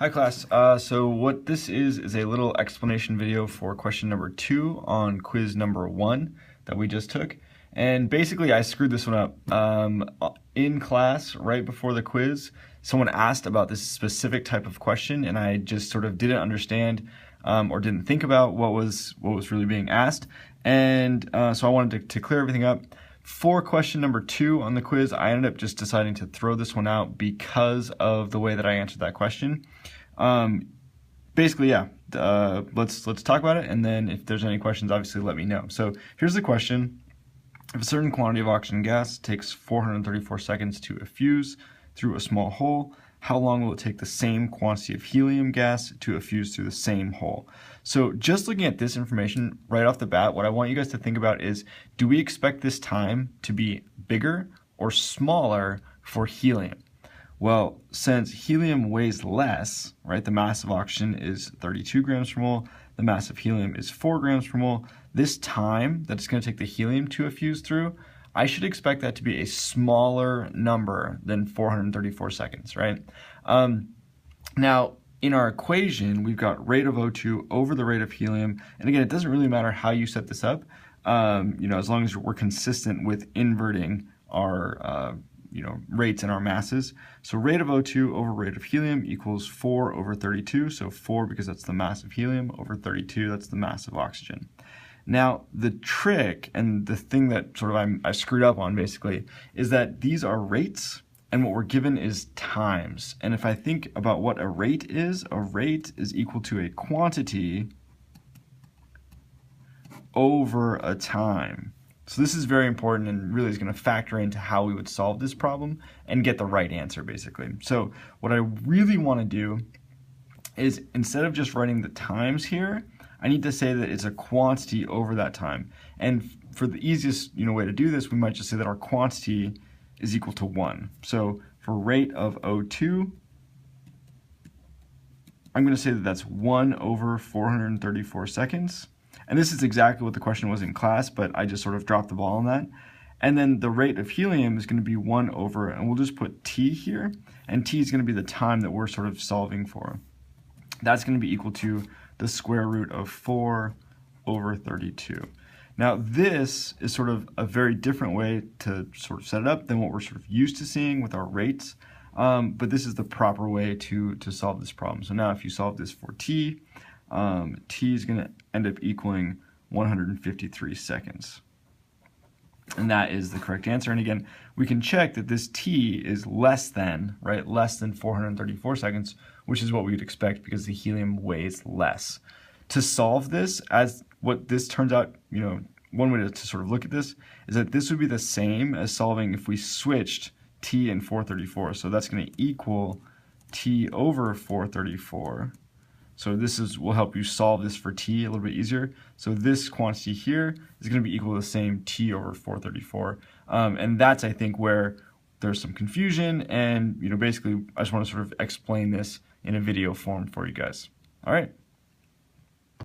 Hi class, so what this is a little explanation video for question number 2 on quiz number 1 that we just took. And basically I screwed this one up. In class, right before the quiz, someone asked about this specific type of question and I just sort of didn't understand or didn't think about what was really being asked. And so I wanted to clear everything up. For question number 2 on the quiz, I ended up just deciding to throw this one out because of the way that I answered that question. Basically, yeah, let's talk about it, and then if there's any questions, obviously let me know. So here's the question. If a certain quantity of oxygen gas takes 434 seconds to effuse through a small hole, how long will it take the same quantity of helium gas to effuse through the same hole? So just looking at this information right off the bat, what I want you guys to think about is, do we expect this time to be bigger or smaller for helium? Well, since helium weighs less, right, the mass of oxygen is 32 grams per mole, the mass of helium is 4 grams per mole, this time that it's going to take the helium to effuse through, I should expect that to be a smaller number than 434 seconds, right? Now, in our equation, we've got rate of O2 over the rate of helium. And again, it doesn't really matter how you set this up, as long as we're consistent with inverting our rates and our masses. So rate of O2 over rate of helium equals 4 over 32. So 4 because that's the mass of helium over 32, that's the mass of oxygen. Now, the trick and the thing that sort of I screwed up on basically is that these are rates and what we're given is times. And if I think about what a rate is equal to a quantity over a time. So this is very important and really is going to factor into how we would solve this problem and get the right answer basically. So what I really want to do is, instead of just writing the times here, I need to say that it's a quantity over that time. And for the easiest way to do this, we might just say that our quantity is equal to 1. So for rate of O2, I'm going to say that that's 1 over 434 seconds. And this is exactly what the question was in class, but I just sort of dropped the ball on that. And then the rate of helium is going to be 1 over, and we'll just put T here, and T is going to be the time that we're sort of solving for. That's going to be equal to the square root of 4 over 32. Now this is sort of a very different way to sort of set it up than what we're sort of used to seeing with our rates, but this is the proper way to solve this problem. So now if you solve this for T, T is going to end up equaling 153 seconds. And that is the correct answer. And again, we can check that this T is less than 434 seconds, which is what we would expect because the helium weighs less. To solve this, as what this turns out, one way to sort of look at this is that this would be the same as solving if we switched T and 434. So that's going to equal T over 434. So this will help you solve this for T a little bit easier. So this quantity here is going to be equal to the same T over 434. And that's, I think, where there's some confusion. And basically, I just want to sort of explain this in a video form for you guys. All right.